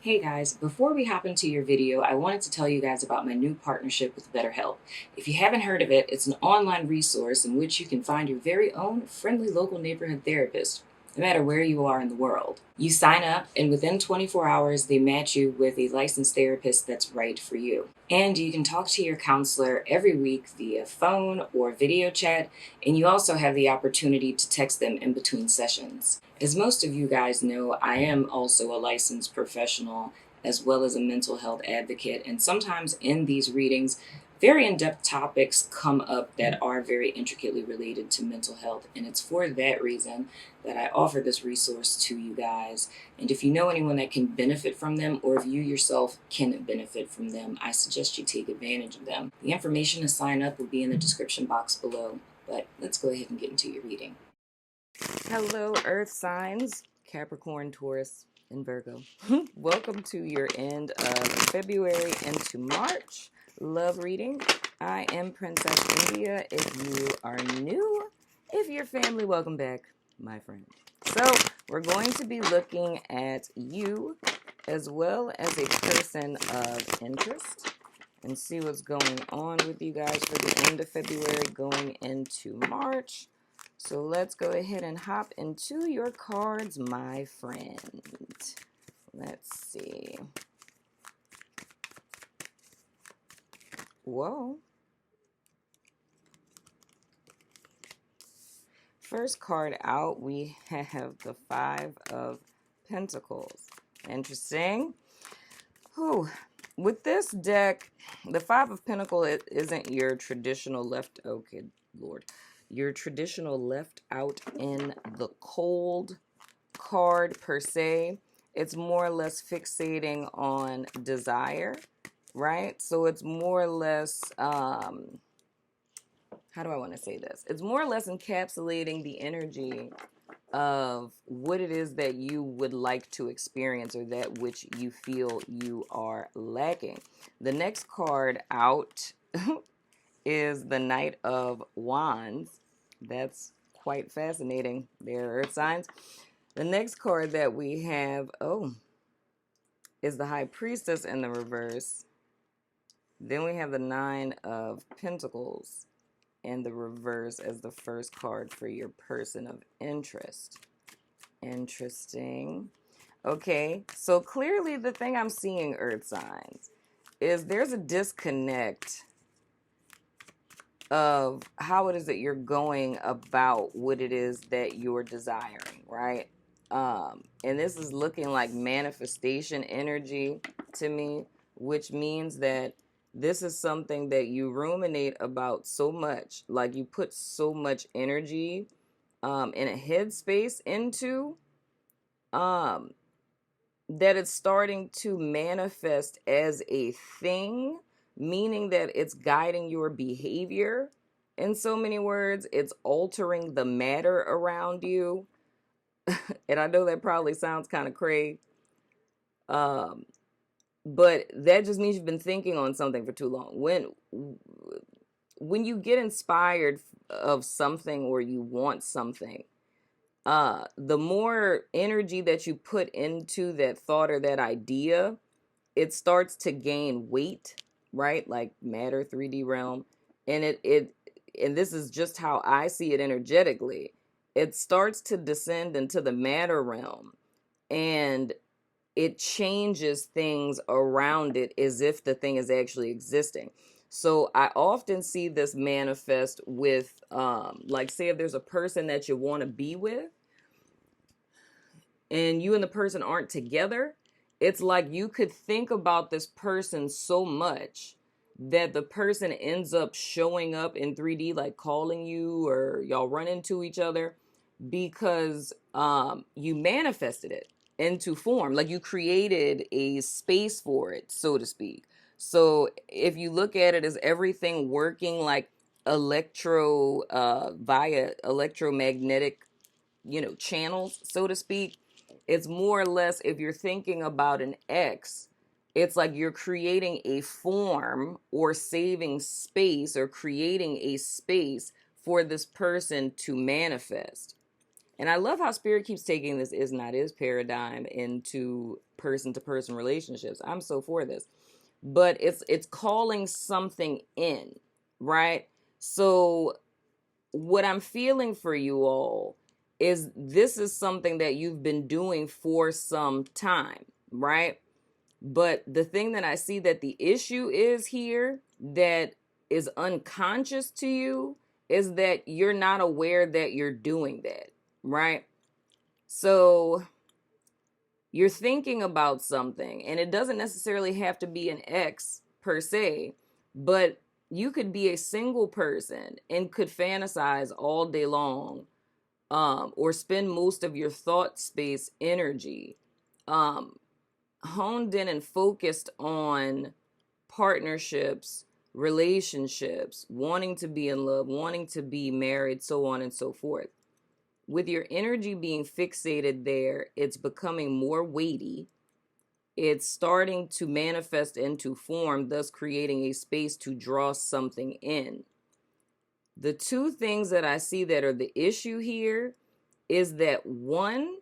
Hey guys, before we hop into your video, I wanted to tell you guys about my new partnership with BetterHelp. If you haven't heard of it, it's an online resource in which you can find your very own friendly local neighborhood therapist, no matter where you are in the world. You sign up, and within 24 hours, they match you with a licensed therapist that's right for you. And you can talk to your counselor every week via phone or video chat, and you also have the opportunity to text them in between sessions. As most of you guys know, I am also a licensed professional as well as a mental health advocate, and sometimes in these readings, very in depth topics come up that are very intricately related to mental health, and it's for that reason that I offer this resource to you guys. And if you know anyone that can benefit from them, or if you yourself can benefit from them, I suggest you take advantage of them. The information to sign up will be in the description box below, but let's go ahead and get into your reading. Hello, Earth signs, Capricorn, Taurus, and Virgo. Welcome to your end of February into March love reading. I am Princess India. If you are new, if you're family, welcome back, my friend. So we're going to be looking at you as well as a person of interest and see what's going on with you guys for the end of February going into March. So let's go ahead and hop into your cards, my friend. Let's see. Whoa. First card out, we have the Five of Pentacles. Interesting. Whew. With this deck, the Five of Pentacles, it isn't your traditional left, okay, Lord, your traditional left out in the cold card per se. It's more or less fixating on desire, right? So it's more or less, how do I want to say this? It's more or less encapsulating the energy of what it is that you would like to experience or that which you feel you are lacking. The next card out is the Knight of Wands. That's quite fascinating. There are Earth signs. The next card that we have, is the High Priestess in the reverse. Then we have the Nine of Pentacles in the reverse as the first card for your person of interest. Interesting. Okay, so clearly the thing I'm seeing, Earth signs, is there's a disconnect of how it is that you're going about what it is that you're desiring, right? And this is looking like manifestation energy to me, which means that this is something that you ruminate about so much, like you put so much energy in a headspace into, that it's starting to manifest as a thing, meaning that it's guiding your behavior. In so many words, it's altering the matter around you. And I know that probably sounds kind of crazy, but that just means you've been thinking on something for too long. When you get inspired of something or you want something, the more energy that you put into that thought or that idea, it starts to gain weight, right? Like matter, 3D realm. And and this is just how I see it energetically. It starts to descend into the matter realm, and it changes things around it as if the thing is actually existing. So I often see this manifest with, like, say if there's a person that you want to be with and you and the person aren't together, it's like you could think about this person so much that the person ends up showing up in 3D, like calling you or y'all run into each other because you manifested it into form. Like you created a space for it, so to speak. So if you look at it as everything working like via electromagnetic, channels, so to speak, it's more or less, if you're thinking about an X, it's like you're creating a form or saving space or creating a space for this person to manifest. And I love how Spirit keeps taking this is not is paradigm into person-to-person relationships. I'm so for this. But it's calling something in, right? So what I'm feeling for you all is this is something that you've been doing for some time, right? But the thing that I see that the issue is here that is unconscious to you is that you're not aware that you're doing that, right? So you're thinking about something, and it doesn't necessarily have to be an ex per se, but you could be a single person and could fantasize all day long, or spend most of your thought space energy honed in and focused on partnerships, relationships, wanting to be in love, wanting to be married, so on and so forth. With your energy being fixated there, it's becoming more weighty. It's starting to manifest into form, thus creating a space to draw something in. The two things that I see that are the issue here is that one,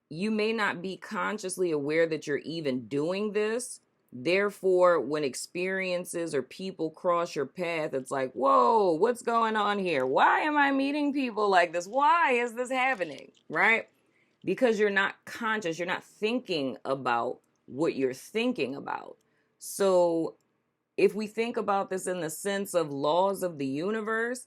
you may not be consciously aware that you're even doing this. Therefore, when experiences or people cross your path, it's like, whoa, what's going on here? Why am I meeting people like this? Why is this happening? Right? Because you're not conscious. You're not thinking about what you're thinking about. So if we think about this in the sense of laws of the universe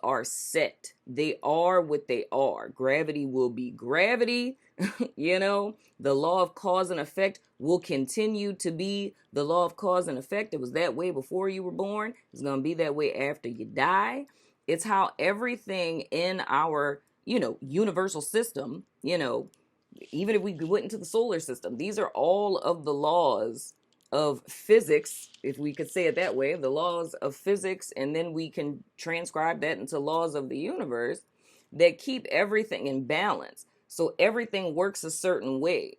are set. They are what they are. Gravity will be gravity. The law of cause and effect will continue to be the law of cause and effect. It was that way before you were born. It's going to be that way after you die. It's how everything in our, universal system, even if we went into the solar system, these are all of the laws of physics, if we could say it that way, the laws of physics, and then we can transcribe that into laws of the universe that keep everything in balance. So everything works a certain way.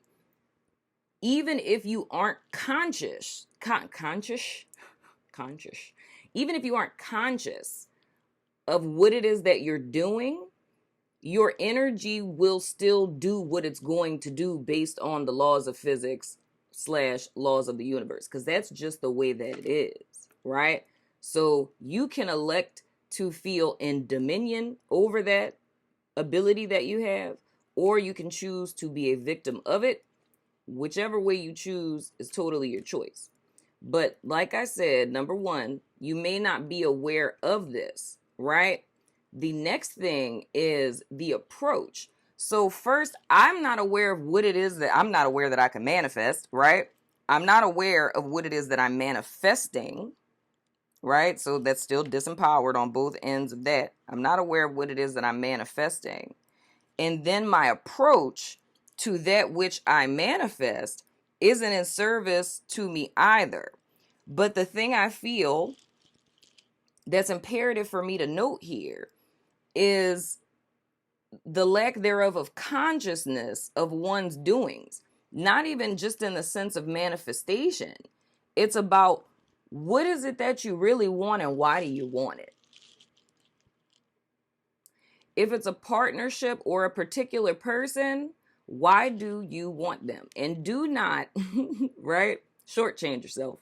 Even if you aren't conscious, even if you aren't conscious of what it is that you're doing, your energy will still do what it's going to do based on the laws of physics / laws of the universe, because that's just the way that it is, right? So you can elect to feel in dominion over that ability that you have, or you can choose to be a victim of it. Whichever way you choose is totally your choice. But like I said, number one, you may not be aware of this, right? The next thing is the approach. So first, I'm not aware of what it is that I can manifest, right? I'm not aware of what it is that I'm manifesting, right? So that's still disempowered on both ends of that. I'm not aware of what it is that I'm manifesting. And then my approach to that which I manifest isn't in service to me either. But the thing I feel that's imperative for me to note here is the lack thereof of consciousness of one's doings, not even just in the sense of manifestation. It's about what is it that you really want and why do you want it? If it's a partnership or a particular person, why do you want them? And do not, right, shortchange yourself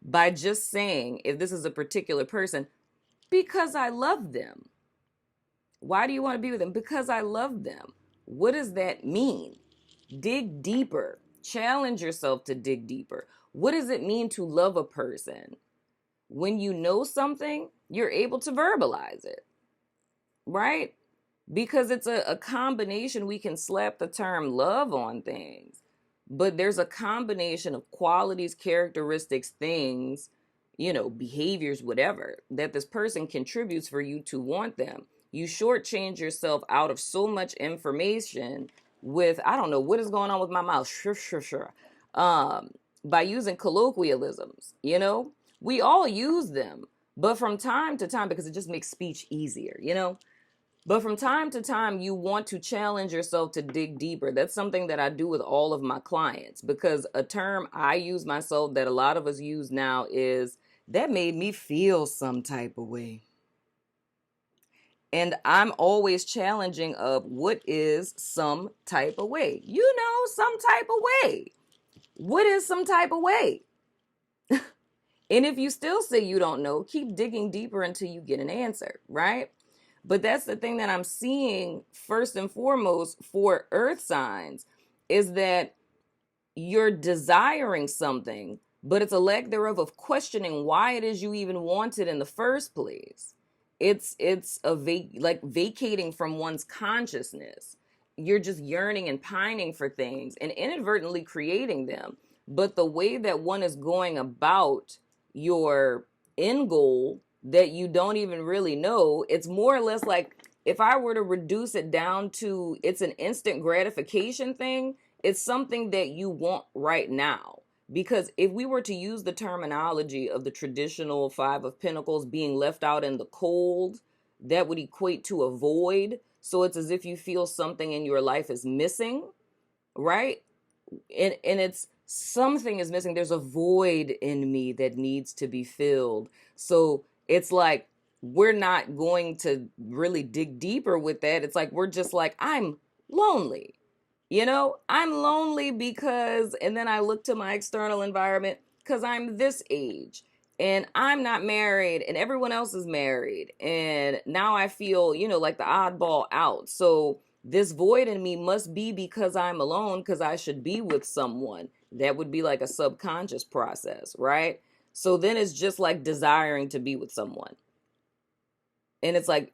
by just saying, if this is a particular person, because I love them. Why do you want to be with them? Because I love them. What does that mean? Dig deeper. Challenge yourself to dig deeper. What does it mean to love a person? When you know something, you're able to verbalize it, right? Because it's a combination. We can slap the term love on things, but there's a combination of qualities, characteristics, things, behaviors, whatever, that this person contributes for you to want them. You shortchange yourself out of so much information with, I don't know what is going on with my mouth, sure. By using colloquialisms, we all use them, but from time to time, because it just makes speech easier, but from time to time, you want to challenge yourself to dig deeper. That's something that I do with all of my clients, because a term I use myself that a lot of us use now is, that made me feel some type of way. And I'm always challenging of what is some type of way? You know, some type of way. What is some type of way? And if you still say you don't know, keep digging deeper until you get an answer, right? But that's the thing that I'm seeing first and foremost for earth signs is that you're desiring something, but it's a lack thereof of questioning why it is you even want it in the first place. It's like vacating from one's consciousness. You're just yearning and pining for things and inadvertently creating them. But the way that one is going about your end goal that you don't even really know, it's more or less like if I were to reduce it down to it's an instant gratification thing, it's something that you want right now. Because if we were to use the terminology of the traditional Five of Pentacles being left out in the cold, that would equate to a void. So it's as if you feel something in your life is missing, right? And it's something is missing. There's a void in me that needs to be filled. So it's like we're not going to really dig deeper with that. It's like we're just like, I'm lonely. You know, I'm lonely because, and then I look to my external environment because I'm this age and I'm not married and everyone else is married. And now I feel, you know, like the oddball out. So this void in me must be because I'm alone because I should be with someone. That would be like a subconscious process, right? So then it's just like desiring to be with someone. And it's like,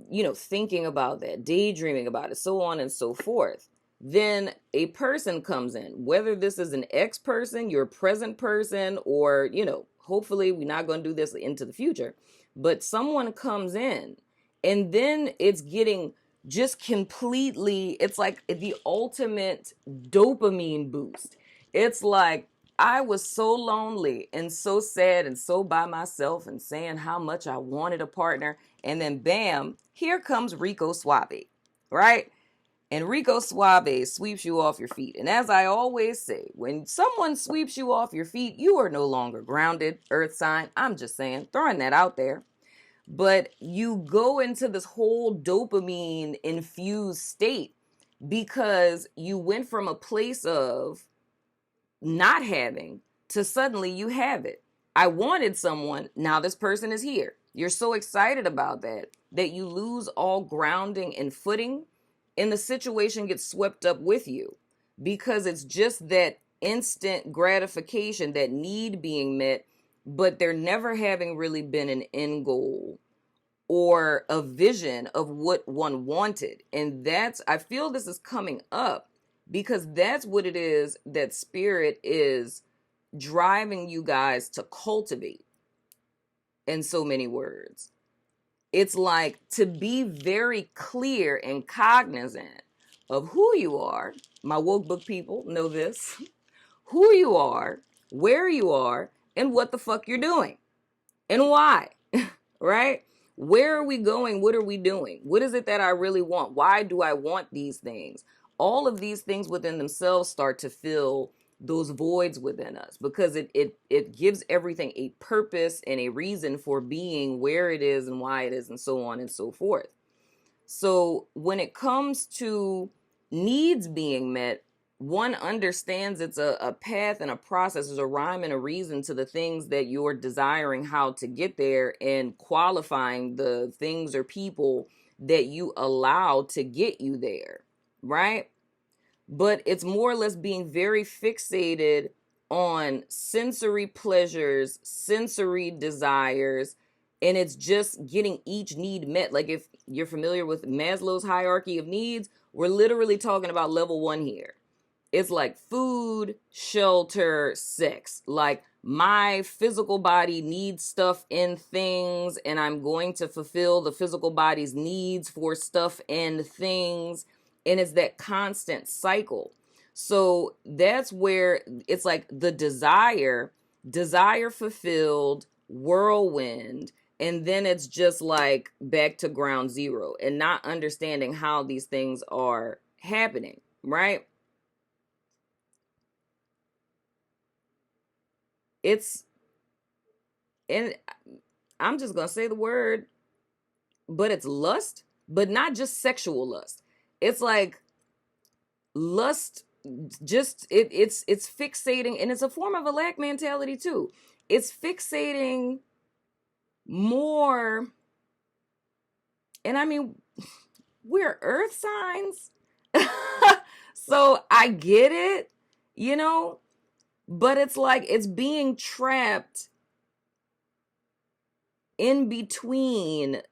you know, thinking about that, daydreaming about it, so on and so forth. Then a person comes in, whether this is an ex person, your present person, or, you know, hopefully we're not going to do this into the future, but someone comes in and then it's getting just completely, it's like the ultimate dopamine boost. It's like, I was so lonely and so sad and so by myself and saying how much I wanted a partner. And then bam, here comes Rico Suave, right? And Rico Suave sweeps you off your feet. And as I always say, when someone sweeps you off your feet, you are no longer grounded, earth sign. I'm just saying, throwing that out there. But you go into this whole dopamine infused state because you went from a place of not having to suddenly you have it. I wanted someone. Now this person is here. You're so excited about that you lose all grounding and footing and the situation gets swept up with you because it's just that instant gratification, that need being met, but there never having really been an end goal or a vision of what one wanted. And that's, I feel this is coming up because that's what it is that spirit is driving you guys to cultivate in so many words. It's like to be very clear and cognizant of who you are. My WokeBook people know this. Who you are, where you are, and what the fuck you're doing. And why, right? Where are we going? What are we doing? What is it that I really want? Why do I want these things? All of these things within themselves start to fill those voids within us because it gives everything a purpose and a reason for being where it is and why it is and so on and so forth. So when it comes to needs being met, one understands it's a path and a process. There's a rhyme and a reason to the things that you're desiring how to get there and qualifying the things or people that you allow to get you there, right? But it's more or less being very fixated on sensory pleasures, sensory desires, and it's just getting each need met. Like if you're familiar with Maslow's hierarchy of needs, we're literally talking about level 1 here. It's like food, shelter, sex. Like my physical body needs stuff and things, and I'm going to fulfill the physical body's needs for stuff and things. And it's that constant cycle. So that's where it's like the desire fulfilled, whirlwind, and then it's just like back to ground zero and not understanding how these things are happening, right? It's, and I'm just going to say the word, but it's lust but not just sexual lust. It's like lust, just it's fixating, and it's a form of a lack mentality too. It's fixating more, and I mean, we're earth signs. So I get it, you know, but it's like it's being trapped in between,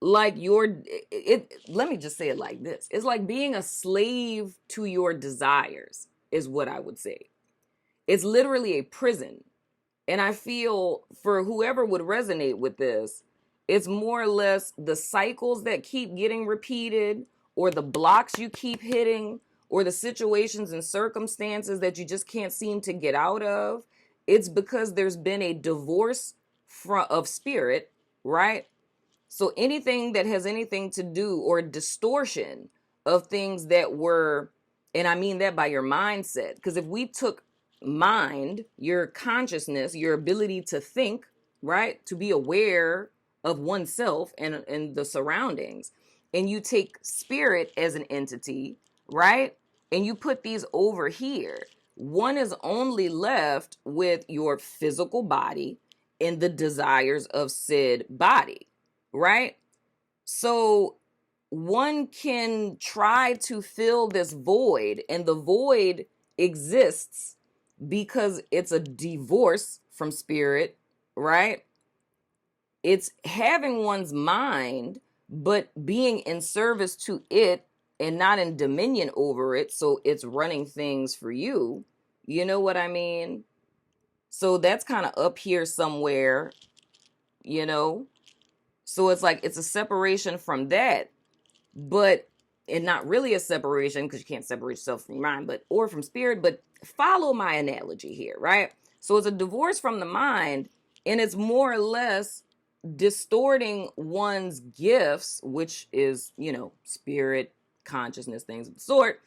like let me just say it like this. It's like being a slave to your desires is what I would say. It's literally a prison. And I feel for whoever would resonate with this, it's more or less the cycles that keep getting repeated, or the blocks you keep hitting, or the situations and circumstances that you just can't seem to get out of. It's because there's been a divorce of spirit, right? So anything that has anything to do, or distortion of things that were, and I mean that by your mindset, because if we took mind, your consciousness, your ability to think, right, to be aware of oneself and the surroundings, and you take spirit as an entity, right, and you put these over here, one is only left with your physical body and the desires of said body, right? So one can try to fill this void, and the void exists because it's a divorce from spirit, right? It's having one's mind, but being in service to it and not in dominion over it. So it's running things for you. You know what I mean? So that's kind of up here somewhere, you know? So it's like it's a separation from that, but and not really a separation, because you can't separate yourself from your mind, but or from spirit. But follow my analogy here, right? So it's a divorce from the mind, and it's more or less distorting one's gifts, which is, you know, spirit, consciousness, things of the sort,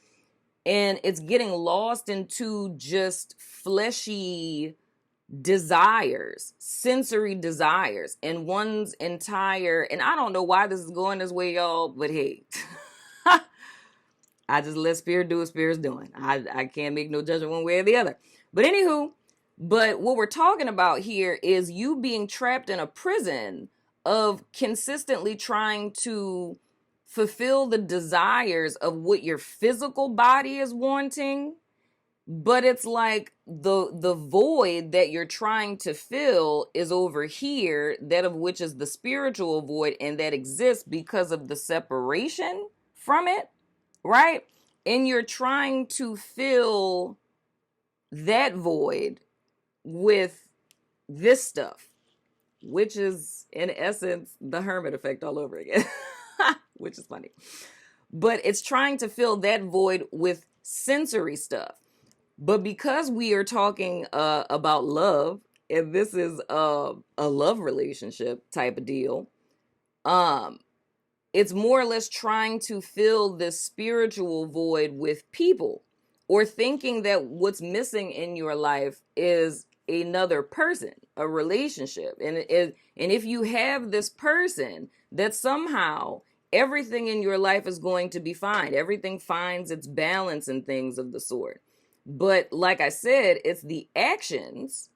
and it's getting lost into just fleshy desires, sensory desires, and one's entire, and I don't know why this is going this way, y'all, but hey, I just let spirit do what spirit's doing. I can't make no judgment one way or the other. But anywho, but what we're talking about here is you being trapped in a prison of consistently trying to fulfill the desires of what your physical body is wanting. But it's like the void that you're trying to fill is over here, that of which is the spiritual void, and that exists because of the separation from it, right? And you're trying to fill that void with this stuff, which is in essence the hermit effect all over again, which is funny. But it's trying to fill that void with sensory stuff. But because we are talking about love, and this is a love relationship type of deal, it's more or less trying to fill this spiritual void with people, or thinking that what's missing in your life is another person, a relationship. And if you have this person, that somehow everything in your life is going to be fine. Everything finds its balance and things of the sort. But like I said, it's the actions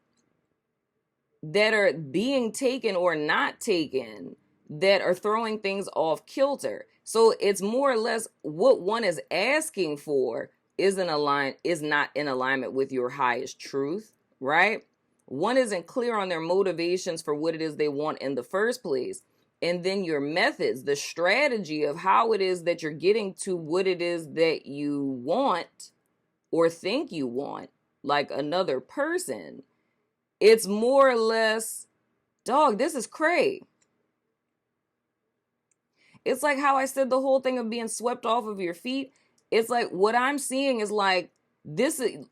that are being taken or not taken that are throwing things off kilter. So it's more or less what one is asking for is not in alignment with your highest truth, right? One isn't clear on their motivations for what it is they want in the first place. And then your methods, the strategy of how it is that you're getting to what it is that you want or think you want, like another person, it's more or less, dog, this is cray. It's like how I said the whole thing of being swept off of your feet. It's like what I'm seeing is like, this is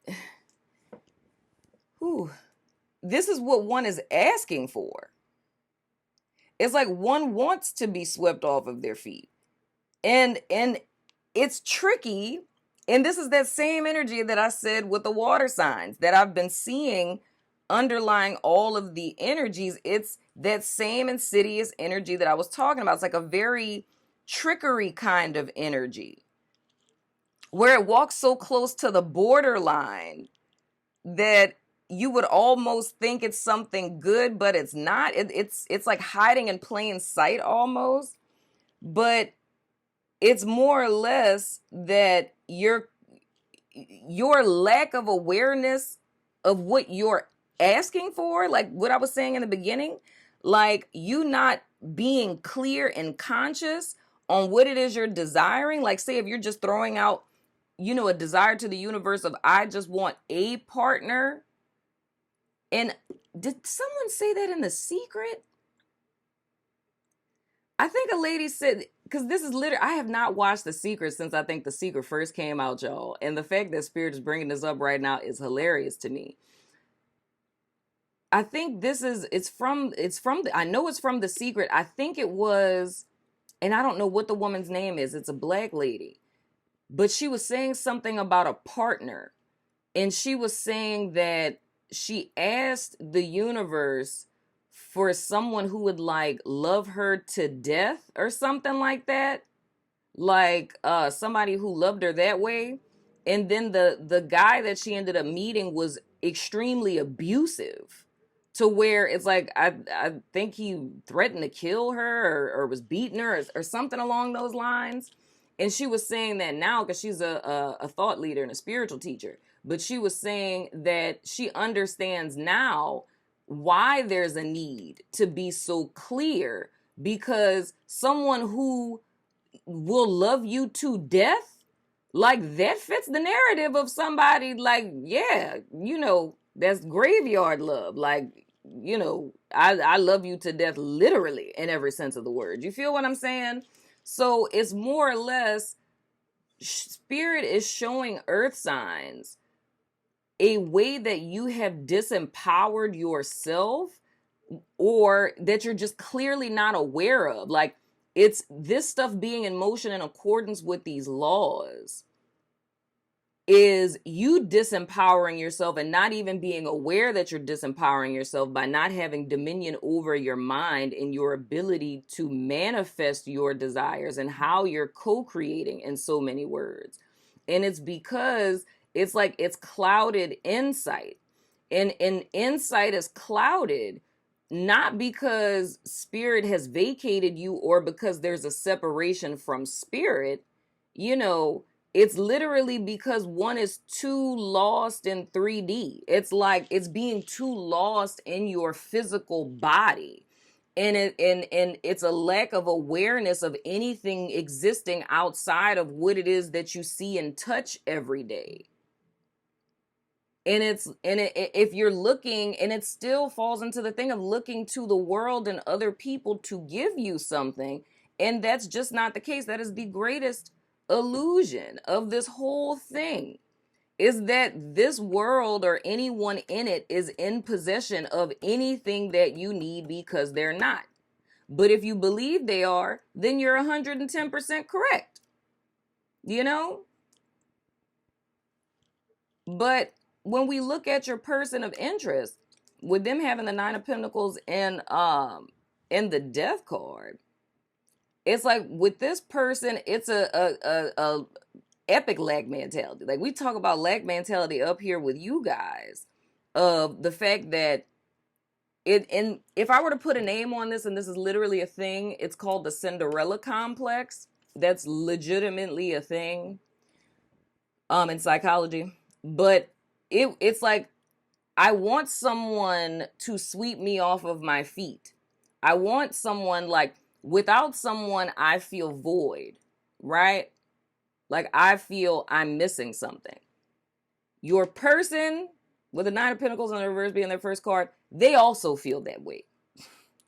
what one is asking for. It's like one wants to be swept off of their feet. And it's tricky. And this is that same energy that I said with the water signs that I've been seeing underlying all of the energies. It's that same insidious energy that I was talking about. It's like a very trickery kind of energy, where it walks so close to the borderline that you would almost think it's something good, but it's not. It's like hiding in plain sight almost. But it's more or less that your lack of awareness of what you're asking for, like what I was saying in the beginning, like you not being clear and conscious on what it is you're desiring. Like, say if you're just throwing out, a desire to the universe of, I just want a partner. And did someone say that in The Secret? I think a lady said, because this is literally, I have not watched The Secret since I think The Secret first came out, y'all. And the fact that Spirit is bringing this up right now is hilarious to me. I think it's from, I know it's from The Secret. I think it was, and I don't know what the woman's name is. It's a black lady. But she was saying something about a partner. And she was saying that she asked the universe for someone who would like love her to death or something like that. Like somebody who loved her that way. And then the guy that she ended up meeting was extremely abusive, to where it's like, I think he threatened to kill her or was beating her or something along those lines. And she was saying that now, because she's a thought leader and a spiritual teacher, but she was saying that she understands now why there's a need to be so clear, because someone who will love you to death, like that fits the narrative of somebody like, yeah, that's graveyard love. Like, I love you to death, literally, in every sense of the word. You feel what I'm saying? So it's more or less, Spirit is showing earth signs a way that you have disempowered yourself, or that you're just clearly not aware of. Like, it's this stuff being in motion in accordance with these laws is you disempowering yourself and not even being aware that you're disempowering yourself by not having dominion over your mind and your ability to manifest your desires and how you're co-creating, in so many words. And it's because it's like it's clouded insight. And insight is clouded not because Spirit has vacated you or because there's a separation from Spirit. It's literally because one is too lost in 3D. It's like it's being too lost in your physical body. And it's a lack of awareness of anything existing outside of what it is that you see and touch every day. And if you're looking, and it still falls into the thing of looking to the world and other people to give you something, and that's just not the case. That is the greatest illusion of this whole thing, is that this world or anyone in it is in possession of anything that you need, because they're not. But if you believe they are, then you're 110% correct. But when we look at your person of interest, with them having the Nine of Pentacles and the Death card, it's like with this person, it's a epic lack mentality. Like, we talk about lack mentality up here with you guys, of the fact that and if I were to put a name on this, and this is literally a thing, it's called the Cinderella complex. That's legitimately a thing in psychology. But it's like, I want someone to sweep me off of my feet. I want someone, like, without someone, I feel void, right? Like, I feel I'm missing something. Your person with the Nine of Pentacles and the reverse being their first card, they also feel that way,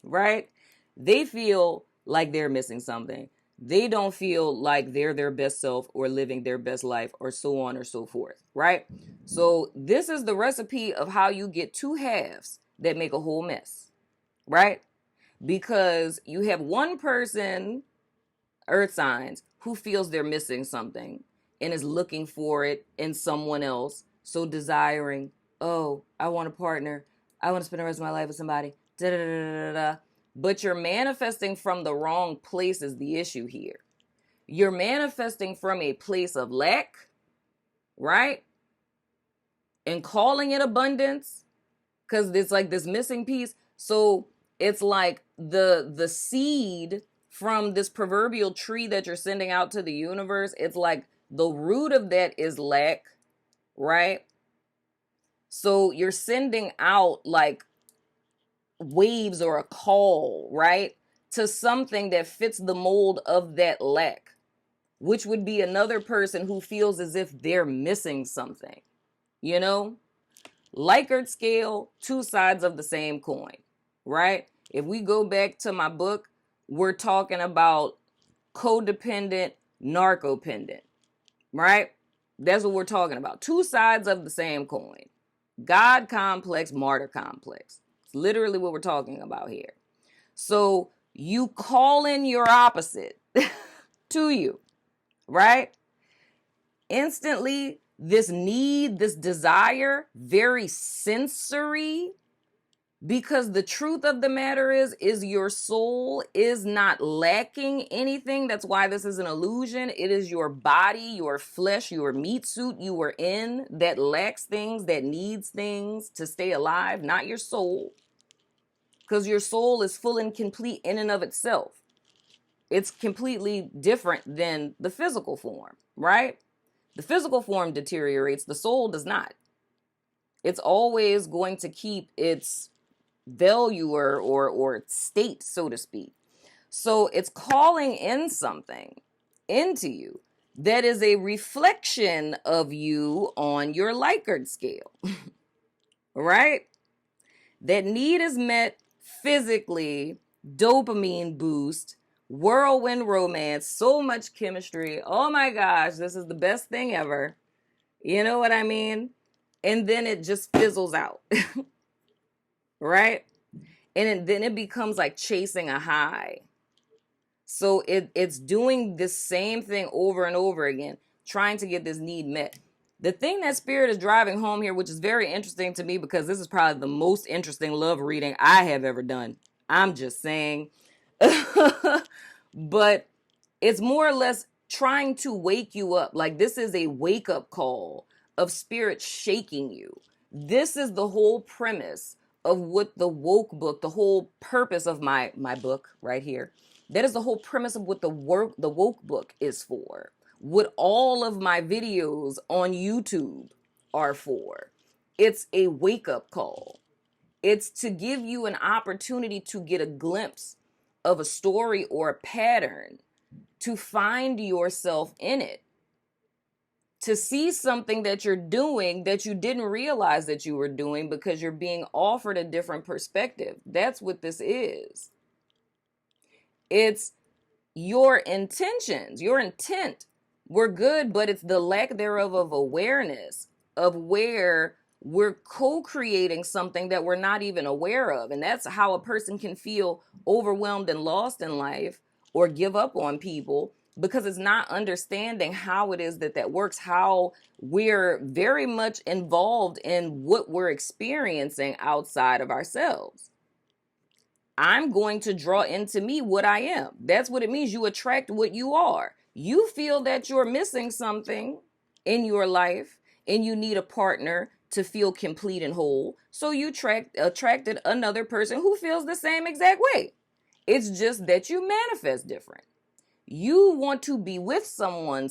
right? They feel like they're missing something. They don't feel like they're their best self or living their best life, or so on or so forth, right? So this is the recipe of how you get two halves that make a whole mess, right? Because you have one person, earth signs, who feels they're missing something and is looking for it in someone else. So desiring, oh, I want a partner. I want to spend the rest of my life with somebody. Da, da, da, da, da, da. But you're manifesting from the wrong place is the issue here. You're manifesting from a place of lack, right? And calling it abundance, because it's like this missing piece. So it's like the seed from this proverbial tree that you're sending out to the universe. It's like the root of that is lack, right? So you're sending out like waves or a call, right, to something that fits the mold of that lack, which would be another person who feels as if they're missing something, you know? Likert scale, two sides of the same coin, right? If we go back to my book, we're talking about codependent, narcopendent, right? That's what we're talking about. Two sides of the same coin. God complex, martyr complex. It's literally what we're talking about here. So you call in your opposite to you, right? Instantly, this need, this desire, very sensory, because the truth of the matter is your soul is not lacking anything. That's why this is an illusion. It is your body, your flesh, your meat suit you are in that lacks things, that needs things to stay alive, not your soul. Because your soul is full and complete in and of itself. It's completely different than the physical form, right? The physical form deteriorates, the soul does not. It's always going to keep its value or state, so to speak. So it's calling in something into you that is a reflection of you on your Likert scale, right? That need is met physically, dopamine boost, whirlwind romance, so much chemistry. Oh my gosh, this is the best thing ever. You know what I mean? And then it just fizzles out. Right? And then it becomes like chasing a high. So it's doing the same thing over and over again, trying to get this need met. The thing that Spirit is driving home here, which is very interesting to me because this is probably the most interesting love reading I have ever done. I'm just saying. But it's more or less trying to wake you up. Like this is a wake-up call of Spirit shaking you. This is the whole premise of what the woke book, the whole purpose of my book right here. That is the whole premise of what the woke book is for. What all of my videos on YouTube are for. It's a wake-up call. It's to give you an opportunity to get a glimpse of a story or a pattern, to find yourself in it, to see something that you're doing that you didn't realize that you were doing because you're being offered a different perspective. That's what this is. It's your intentions, your intent were good, but it's the lack thereof of awareness of where we're co-creating something that we're not even aware of. And that's how a person can feel overwhelmed and lost in life or give up on people, because it's not understanding how it is that works, how we're very much involved in what we're experiencing outside of ourselves. I'm going to draw into me what I am. That's what it means. You attract what you are. You feel that you're missing something in your life and you need a partner to feel complete and whole. So you attracted another person who feels the same exact way. It's just that you manifest different. You want to be with someone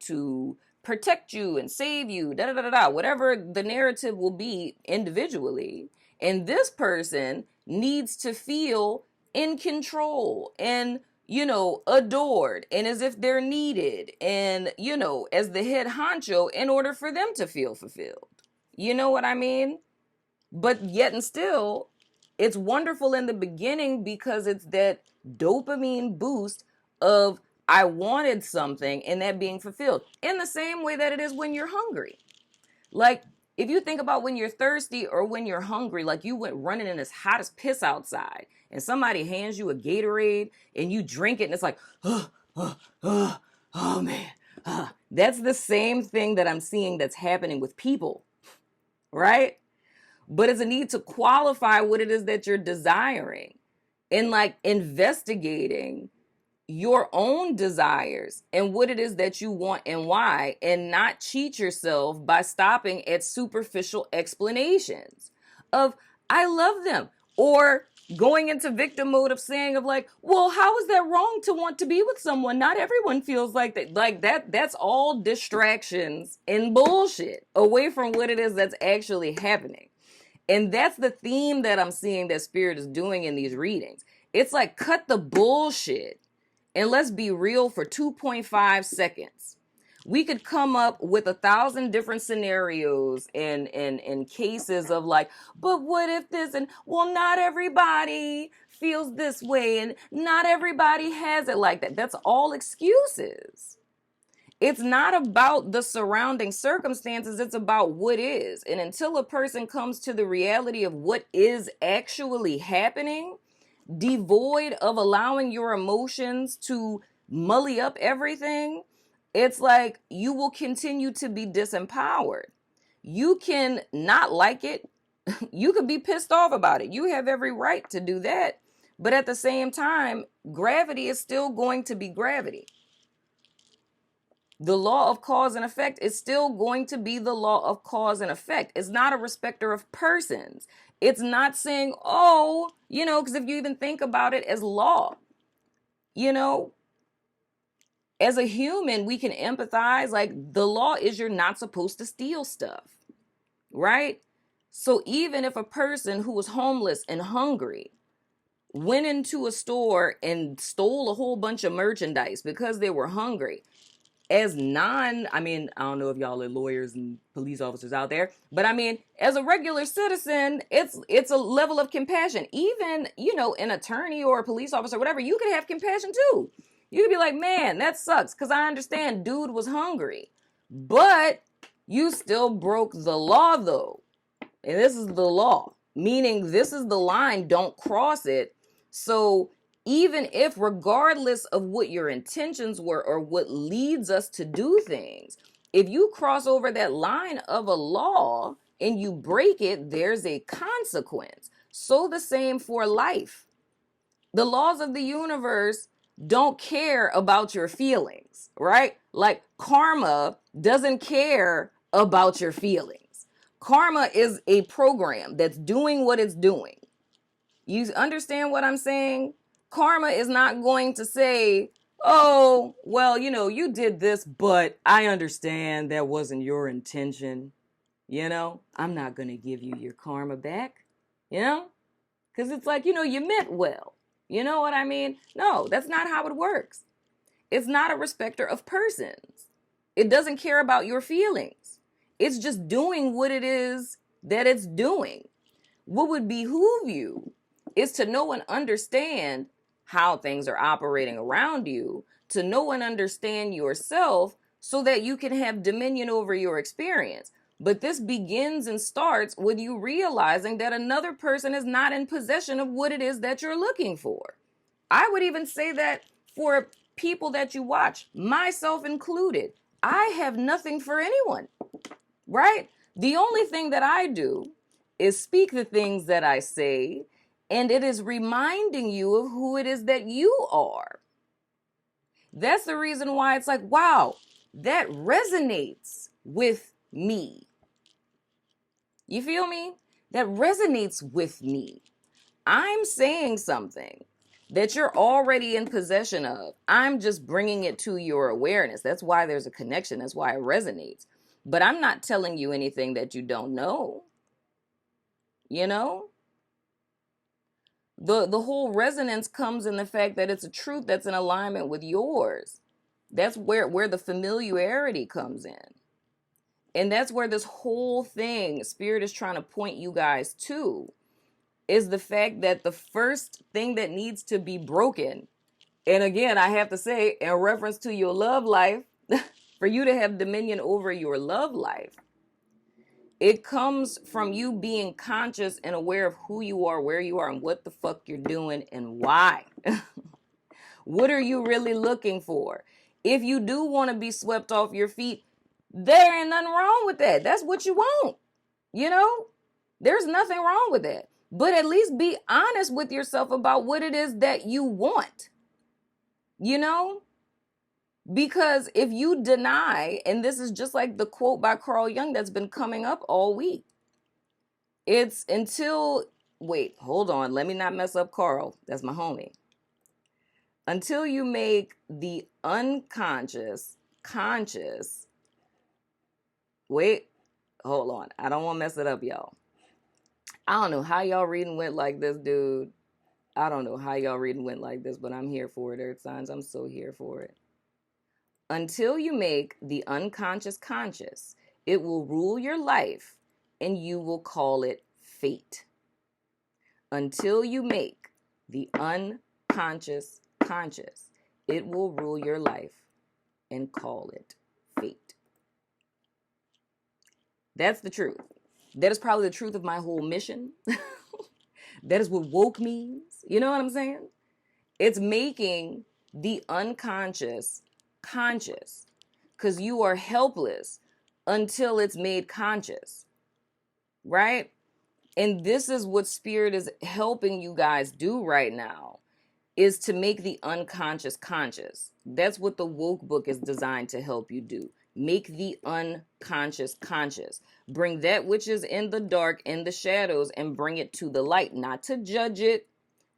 to protect you and save you, whatever the narrative will be individually. And this person needs to feel in control and, adored and as if they're needed and, as the head honcho in order for them to feel fulfilled. You know what I mean? But yet and still, it's wonderful in the beginning because it's that dopamine boost of I wanted something and that being fulfilled, in the same way that it is when you're hungry. Like, if you think about when you're thirsty or when you're hungry, like you went running in this hot as piss outside and somebody hands you a Gatorade and you drink it and it's like, oh man. That's the same thing that I'm seeing that's happening with people, right? But it's a need to qualify what it is that you're desiring and like investigating, your own desires and what it is that you want and why, and not cheat yourself by stopping at superficial explanations of I love them, or going into victim mode of saying of like, well, how is that wrong to want to be with someone? Not everyone feels like that. Like that's all distractions and bullshit away from what it is that's actually happening. And that's the theme that I'm seeing that Spirit is doing in these readings. It's like, cut the bullshit and let's be real for 2.5 seconds. We could come up with 1,000 different scenarios and cases of like, but what if this, and well, not everybody feels this way and not everybody has it like that. That's all excuses. It's not about the surrounding circumstances. It's about what is. And until a person comes to the reality of what is actually happening, devoid of allowing your emotions to mully up everything, it's like you will continue to be disempowered. You can not like it. You could be pissed off about it. You have every right to do that. But at the same time, gravity is still going to be gravity. The law of cause and effect is still going to be the law of cause and effect. It's not a respecter of persons. It's not saying, oh, because if you even think about it as law, as a human, we can empathize. Like, the law is you're not supposed to steal stuff, right? So even if a person who was homeless and hungry went into a store and stole a whole bunch of merchandise because they were hungry, I don't know if y'all are lawyers and police officers out there, but as a regular citizen, it's a level of compassion. Even, an attorney or a police officer, whatever, you could have compassion too. You could be like, man, that sucks, because I understand dude was hungry, but you still broke the law though. And this is the law, meaning this is the line, don't cross it. So even if, regardless of what your intentions were or what leads us to do things, if you cross over that line of a law and you break it, there's a consequence. So the same for life. The laws of the universe don't care about your feelings, right? Like, karma doesn't care about your feelings. Karma is a program that's doing what it's doing. You understand what I'm saying? Karma is not going to say, oh, well, you did this, but I understand that wasn't your intention. I'm not going to give you your karma back, because it's like, you meant well. You know what I mean? No, that's not how it works. It's not a respecter of persons. It doesn't care about your feelings. It's just doing what it is that it's doing. What would behoove you is to know and understand how things are operating around you, to know and understand yourself so that you can have dominion over your experience. But this begins and starts with you realizing that another person is not in possession of what it is that you're looking for. I would even say that for people that you watch, myself included, I have nothing for anyone, right? The only thing that I do is speak the things that I say, and it is reminding you of who it is that you are. That's the reason why it's like, wow, that resonates with me. You feel me? That resonates with me. I'm saying something that you're already in possession of. I'm just bringing it to your awareness. That's why there's a connection. That's why it resonates. But I'm not telling you anything that you don't know. The whole resonance comes in the fact that it's a truth that's in alignment with yours. That's where the familiarity comes in. And that's where this whole thing, Spirit is trying to point you guys to, is the fact that the first thing that needs to be broken, and again, I have to say, in reference to your love life, for you to have dominion over your love life, it comes from you being conscious and aware of who you are, where you are, and what the fuck you're doing and why. What are you really looking for? If you do want to be swept off your feet, there ain't nothing wrong with that. That's what you want. There's nothing wrong with that. But at least be honest with yourself about what it is that you want. you know? Because if you deny, and this is just like the quote by Carl Jung that's been coming up all week, it's until, wait, hold on, let me not mess up Carl. That's my homie. Until you make the unconscious conscious. Wait, hold on. I don't want to mess it up, y'all. I don't know how y'all reading went like this, dude. I don't know how y'all reading went like this, but I'm here for it, Earth signs. I'm so here for it. Until you make the unconscious conscious, it will rule your life and you will call it fate. Until you make the unconscious conscious, it will rule your life and call it fate. That's the truth. That is probably the truth of my whole mission. That is what woke means. You know what I'm saying? It's making the unconscious conscious, because you are helpless until it's made conscious, right? And this is what spirit is helping you guys do right now, is to make the unconscious conscious. That's what the woke book is designed to help you do. Make the unconscious conscious. Bring that which is in the dark, in the shadows, and bring it to the light. Not to judge it,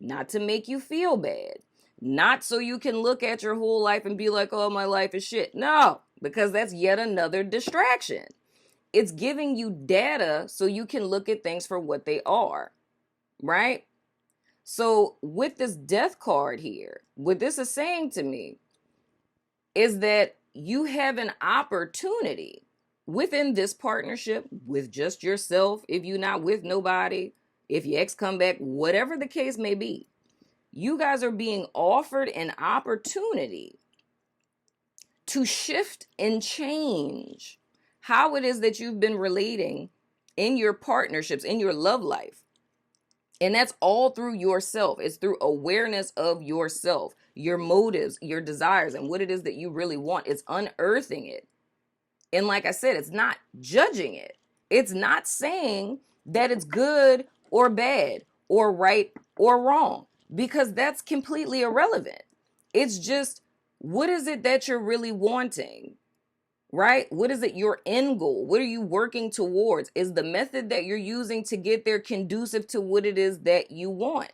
not to make you feel bad, not so you can look at your whole life and be like, oh, my life is shit. No, because that's yet another distraction. It's giving you data so you can look at things for what they are, right? So with this death card here, what this is saying to me is that you have an opportunity within this partnership with just yourself, if you're not with nobody, if your ex come back, whatever the case may be, you guys are being offered an opportunity to shift and change how it is that you've been relating in your partnerships, in your love life. And that's all through yourself. It's through awareness of yourself, your motives, your desires, and what it is that you really want. It's unearthing it. And like I said, it's not judging it. It's not saying that it's good or bad or right or wrong, because that's completely irrelevant. It's just, what is it that you're really wanting, right? What is it, your end goal? What are you working towards? Is the method that you're using to get there conducive to what it is that you want?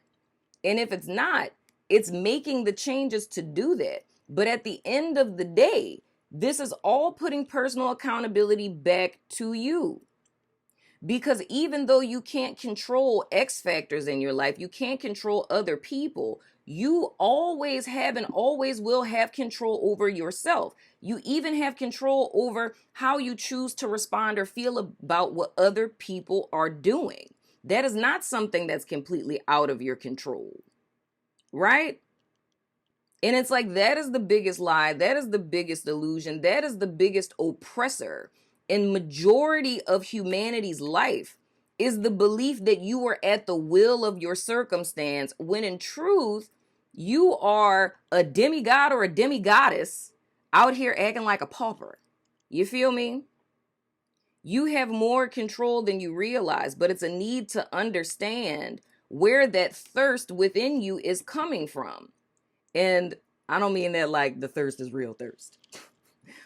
And if it's not, it's making the changes to do that. But at the end of the day, this is all putting personal accountability back to you. Because even though you can't control X factors in your life, you can't control other people, you always have and always will have control over yourself. You even have control over how you choose to respond or feel about what other people are doing. That is not something that's completely out of your control, right? And it's like, that is the biggest lie. That is the biggest illusion. That is the biggest oppressor in majority of humanity's life, is the belief that you are at the will of your circumstance, when in truth, you are a demigod or a demigoddess out here acting like a pauper. You feel me? You have more control than you realize, but it's a need to understand where that thirst within you is coming from. And I don't mean that like the thirst is real thirst,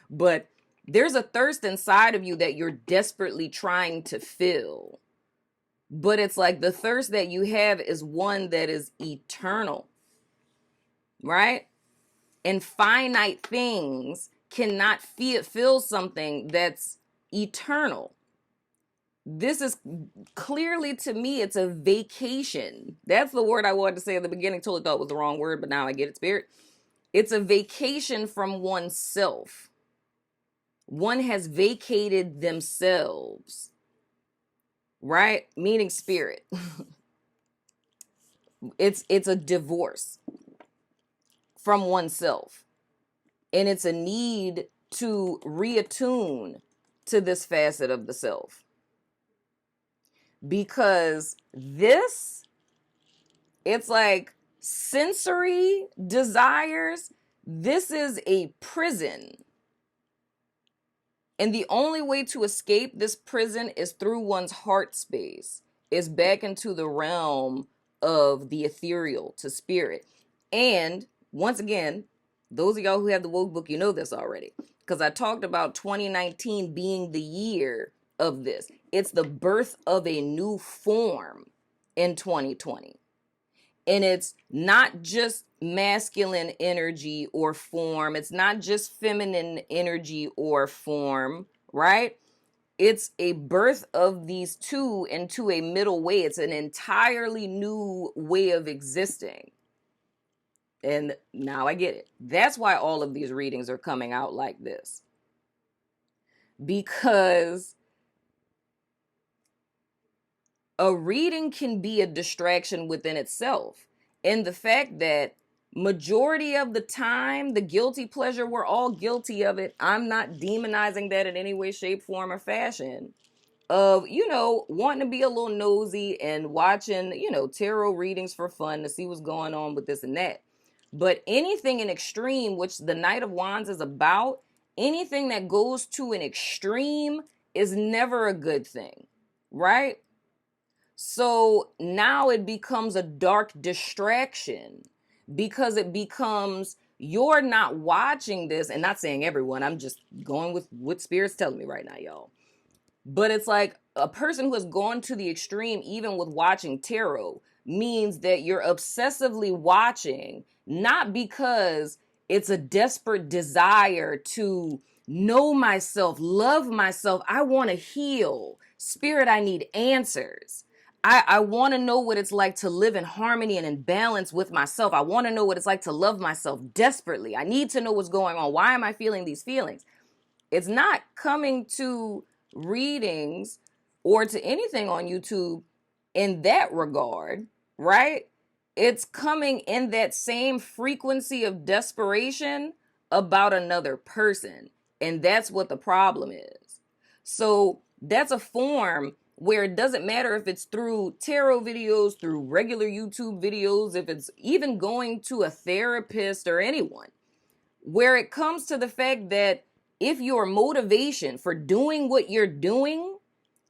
but there's a thirst inside of you that you're desperately trying to fill. But it's like the thirst that you have is one that is eternal, right? And finite things cannot fill something that's eternal. This is clearly, to me, it's a vacation. That's the word I wanted to say at the beginning. Totally thought it was the wrong word, but now I get it, spirit. It's a vacation from oneself. One has vacated themselves, right? Meaning spirit. It's a divorce from oneself. And it's a need to reattune to this facet of the self. Because this, it's like sensory desires. This is a prison. And the only way to escape this prison is through one's heart space, is back into the realm of the ethereal, to spirit. And once again, Those of y'all who have the WokeBook, you know this already. Because I talked about 2019 being the year of this. It's the birth of a new form in 2020. And it's not just masculine energy or form. It's not just feminine energy or form, right? It's a birth of these two into a middle way. It's an entirely new way of existing. And now I get it. That's why all of these readings are coming out like this. Because a reading can be a distraction within itself. And the fact that majority of the time, the guilty pleasure, we're all guilty of it. I'm not demonizing that in any way, shape, form, or fashion. Of, wanting to be a little nosy and watching, tarot readings for fun to see what's going on with this and that. But anything in extreme, which the Knight of Wands is about, anything that goes to an extreme is never a good thing, right? So now it becomes a dark distraction because it becomes, you're not watching this, and not saying everyone, I'm just going with what Spirit's telling me right now, y'all. But it's like a person who has gone to the extreme, even with watching tarot, means that you're obsessively watching, not because it's a desperate desire to know myself, love myself. I want to heal. Spirit, I need answers. I want to know what it's like to live in harmony and in balance with myself. I want to know what it's like to love myself desperately. I need to know what's going on. Why am I feeling these feelings? It's not coming to readings or to anything on YouTube in that regard, right? It's coming in that same frequency of desperation about another person. And that's what the problem is. So that's a form where it doesn't matter if it's through tarot videos, through regular YouTube videos, if it's even going to a therapist or anyone, where it comes to the fact that if your motivation for doing what you're doing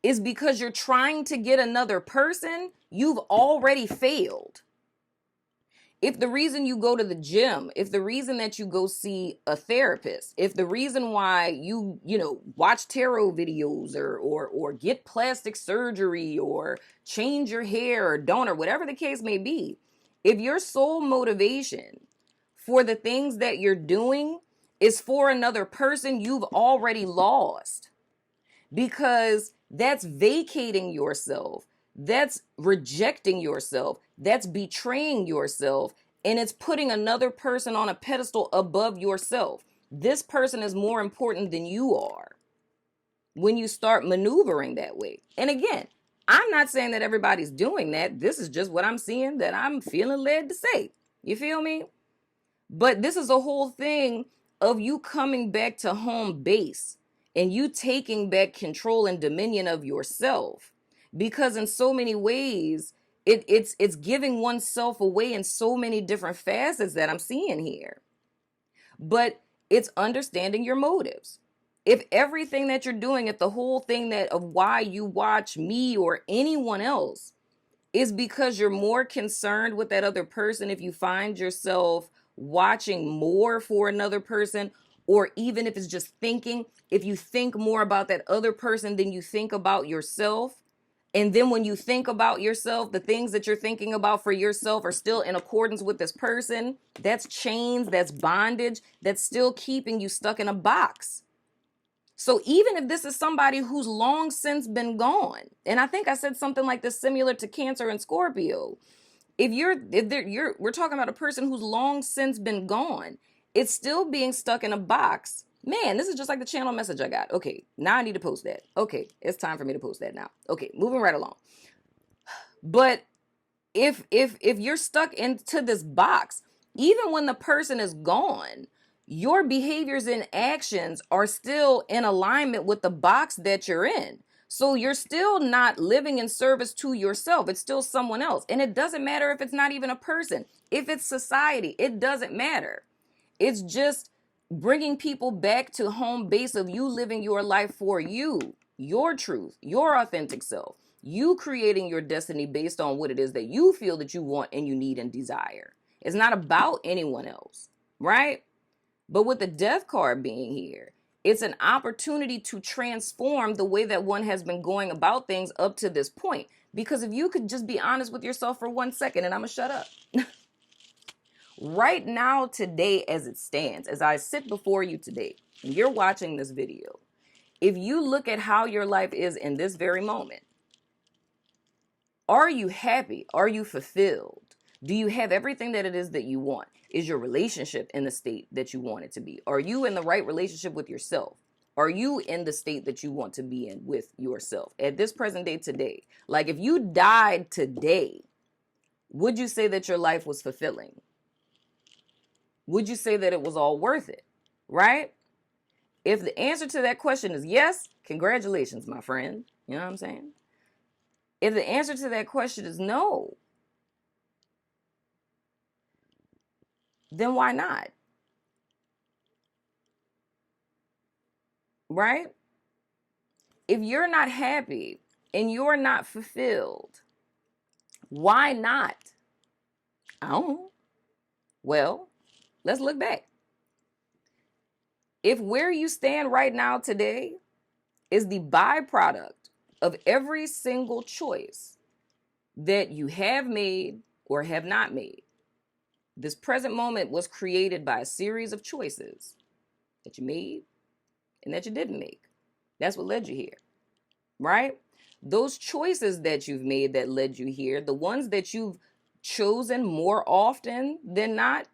is because you're trying to get another person, you've already failed. If the reason you go to the gym, if the reason that you go see a therapist, if the reason why you watch tarot videos or get plastic surgery or change your hair or don't, or whatever the case may be, if your sole motivation for the things that you're doing is for another person, you've already lost, because that's vacating yourself. That's rejecting yourself. That's betraying yourself. And it's putting another person on a pedestal above yourself. This person is more important than you are when you start maneuvering that way. And again, I'm not saying that everybody's doing that. This is just what I'm seeing that I'm feeling led to say. You feel me? But this is a whole thing of you coming back to home base and you taking back control and dominion of yourself. Because in so many ways, it's giving oneself away in so many different facets that I'm seeing here. But it's understanding your motives. If everything that you're doing, if the whole thing that of why you watch me or anyone else is because you're more concerned with that other person, if you find yourself watching more for another person, or even if it's just thinking, if you think more about that other person than you think about yourself, and then when you think about yourself, the things that you're thinking about for yourself are still in accordance with this person, that's chains, that's bondage, that's still keeping you stuck in a box. So even if this is somebody who's long since been gone, and I think I said something like this similar to Cancer and Scorpio, we're talking about a person who's long since been gone, it's still being stuck in a box. Man, this is just like the channel message I got. Okay, now I need to post that. Okay, it's time for me to post that now. Okay, moving right along. But if you're stuck into this box, even when the person is gone, your behaviors and actions are still in alignment with the box that you're in. So you're still not living in service to yourself. It's still someone else. And it doesn't matter if it's not even a person. If it's society, it doesn't matter. It's just bringing people back to home base of you living your life for you, your truth, your authentic self, you creating your destiny based on what it is that you feel that you want and you need and desire. It's not about anyone else, right? But with the death card being here, it's an opportunity to transform the way that one has been going about things up to this point. Because if you could just be honest with yourself for 1 second, and I'm going to shut up. Right now, today, as it stands, as I sit before you today, and you're watching this video, if you look at how your life is in this very moment, are you happy? Are you fulfilled? Do you have everything that it is that you want? Is your relationship in the state that you want it to be? Are you in the right relationship with yourself? Are you in the state that you want to be in with yourself at this present day today? Like if you died today, would you say that your life was fulfilling? Would you say that it was all worth it? Right? If the answer to that question is yes, congratulations, my friend. You know what I'm saying? If the answer to that question is no, then why not? Right? If you're not happy and you're not fulfilled, why not? I don't know. Well, let's look back. If where you stand right now today is the byproduct of every single choice that you have made or have not made, this present moment was created by a series of choices that you made and that you didn't make. That's what led you here, right? Those choices that you've made that led you here, the ones that you've chosen more often than not,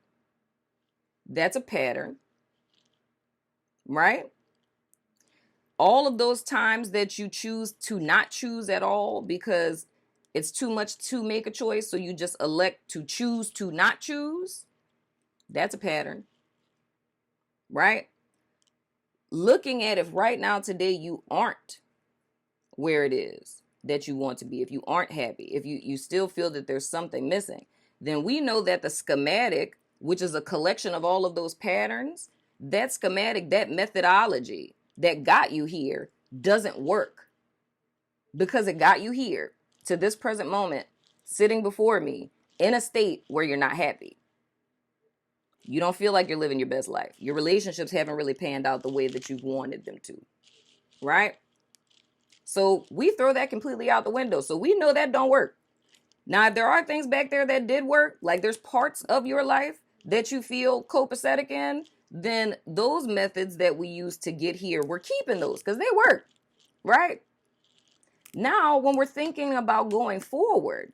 that's a pattern, right? All of those times that you choose to not choose at all because it's too much to make a choice, so you just elect to choose to not choose, that's a pattern, right? Looking at if right now today you aren't where it is that you want to be, if you aren't happy, if you still feel that there's something missing, then we know that the schematic, which is a collection of all of those patterns, that schematic, that methodology that got you here doesn't work, because it got you here to this present moment, sitting before me in a state where you're not happy. You don't feel like you're living your best life. Your relationships haven't really panned out the way that you've wanted them to, right? So we throw that completely out the window. So we know that don't work. Now, if there are things back there that did work, like there's parts of your life that you feel copacetic in, then those methods that we use to get here, we're keeping those because they work, right? Now, when we're thinking about going forward,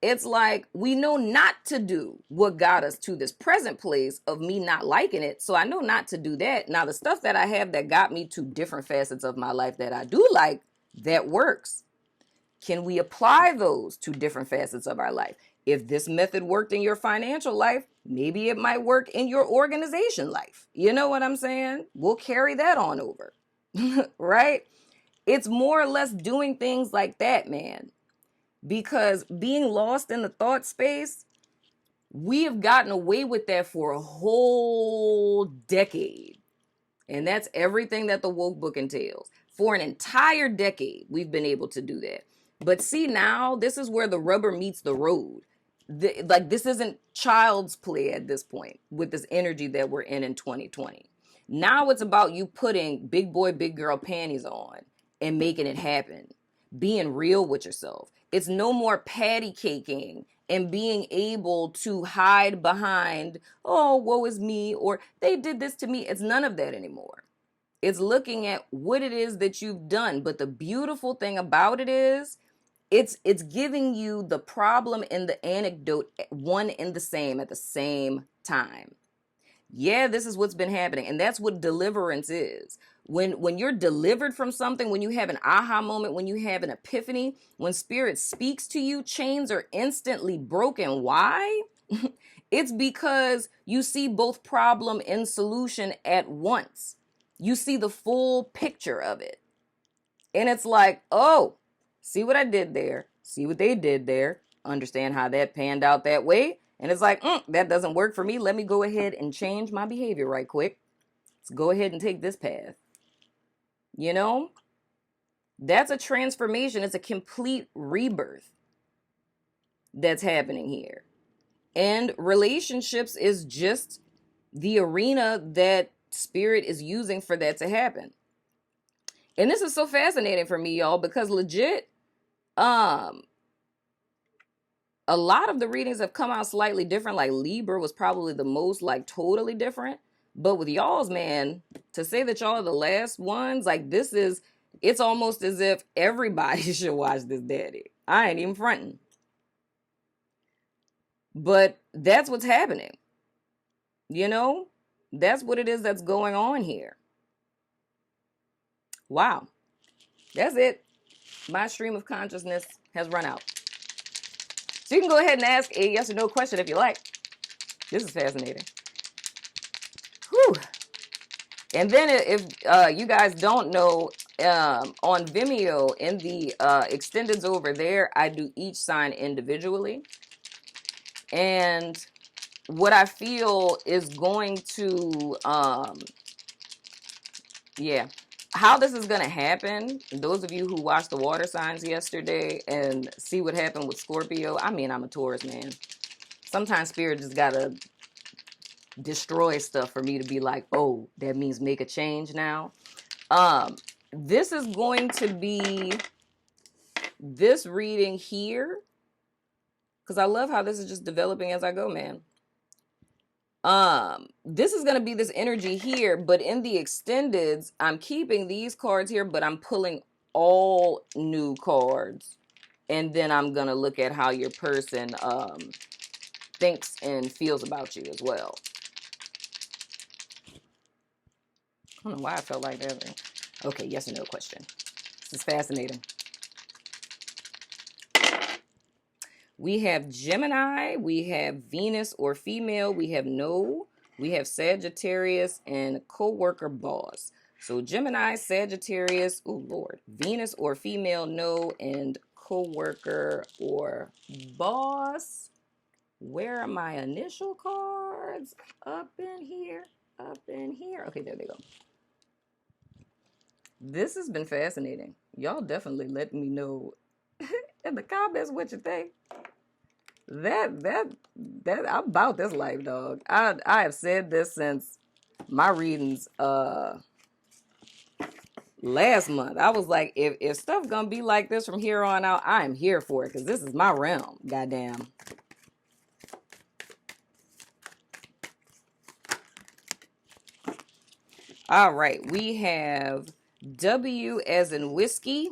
it's like we know not to do what got us to this present place of me not liking it. So I know not to do that. Now, the stuff that I have that got me to different facets of my life that I do like, that works. Can we apply those to different facets of our life? If this method worked in your financial life, maybe it might work in your organization life. You know what I'm saying? We'll carry that on over, right? It's more or less doing things like that, man. Because being lost in the thought space, we have gotten away with that for a whole decade. And that's everything that the woke book entails. For an entire decade, we've been able to do that. But see, now, this is where the rubber meets the road. This isn't child's play at this point with this energy that we're in 2020. Now it's about you putting big boy, big girl panties on and making it happen. Being real with yourself. It's no more patty caking and being able to hide behind, oh, woe is me, or they did this to me. It's none of that anymore. It's looking at what it is that you've done. But the beautiful thing about it is it's giving you the problem and the anecdote one and the same at the same time. Yeah, this is what's been happening. And that's what deliverance is. When you're delivered from something, when you have an aha moment, when you have an epiphany, when spirit speaks to you, chains are instantly broken. Why? It's because you see both problem and solution at once. You see the full picture of it. And it's like, oh, see what I did there. See what they did there. Understand how that panned out that way. And it's like, that doesn't work for me. Let me go ahead and change my behavior right quick. Let's go ahead and take this path. You know, that's a transformation. It's a complete rebirth that's happening here. And relationships is just the arena that spirit is using for that to happen. And this is so fascinating for me, y'all, because legit, a lot of the readings have come out slightly different. Like Libra was probably the most like totally different. But with y'all's, man, to say that y'all are the last ones, like this is, it's almost as if everybody should watch this daddy. I ain't even fronting. But that's what's happening. You know, that's what it is that's going on here. Wow. That's it. My stream of consciousness has run out. So you can go ahead and ask a yes or no question if you like. This is fascinating. Whew. And then if you guys don't know, on Vimeo, in the extendeds over there, I do each sign individually. And what I feel is going to, yeah, how this is going to happen, those of you who watched the water signs yesterday and see what happened with Scorpio, I mean, I'm a Taurus, man. Sometimes spirit just got to destroy stuff for me to be like, oh, that means make a change now. This is going to be this reading here, because I love how this is just developing as I go, man. This is going to be this energy here, but in the extendeds, I'm keeping these cards here, but I'm pulling all new cards. And then I'm going to look at how your person thinks and feels about you as well. I don't know why I felt like that. Okay, yes or no question. This is fascinating. We have Gemini, we have Venus or female, we have no, we have Sagittarius and co-worker boss. So Gemini, Sagittarius, oh Lord, Venus or female, no, and co-worker or boss. Where are my initial cards? Up in here, up in here. Okay, there they go. This has been fascinating. Y'all definitely let me know in the comments what you think. That I'm about this life, dog. I have said this since my readings last month. I was like, if stuff gonna be like this from here on out, I am here for it, because this is my realm. Goddamn. All right, we have W as in whiskey,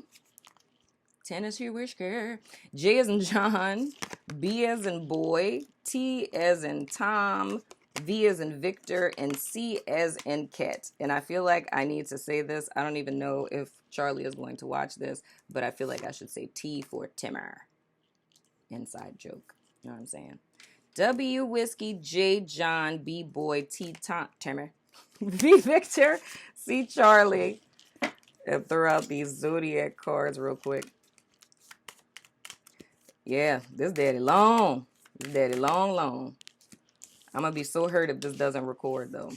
Tennessee whiskey, J as in John, B as in boy, T as in Tom, V as in Victor, and C as in cat. And I feel like I need to say this. I don't even know if Charlie is going to watch this, but I feel like I should say T for Timmer. Inside joke. You know what I'm saying? W whiskey, J John, B boy, T Tom, Timmer, V Victor, C Charlie. And throw out these zodiac cards real quick. Yeah, this daddy long. This daddy long. I'm going to be so hurt if this doesn't record, though.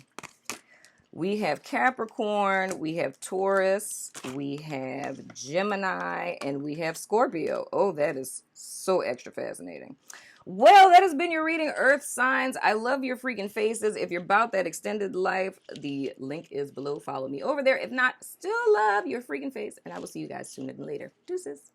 We have Capricorn, we have Taurus, we have Gemini, and we have Scorpio. Oh, that is so extra fascinating. Well, that has been your reading, Earth signs. I love your freaking faces. If you're about that extended life, the link is below. Follow me over there. If not, still love your freaking face. And I will see you guys sooner than later. Deuces.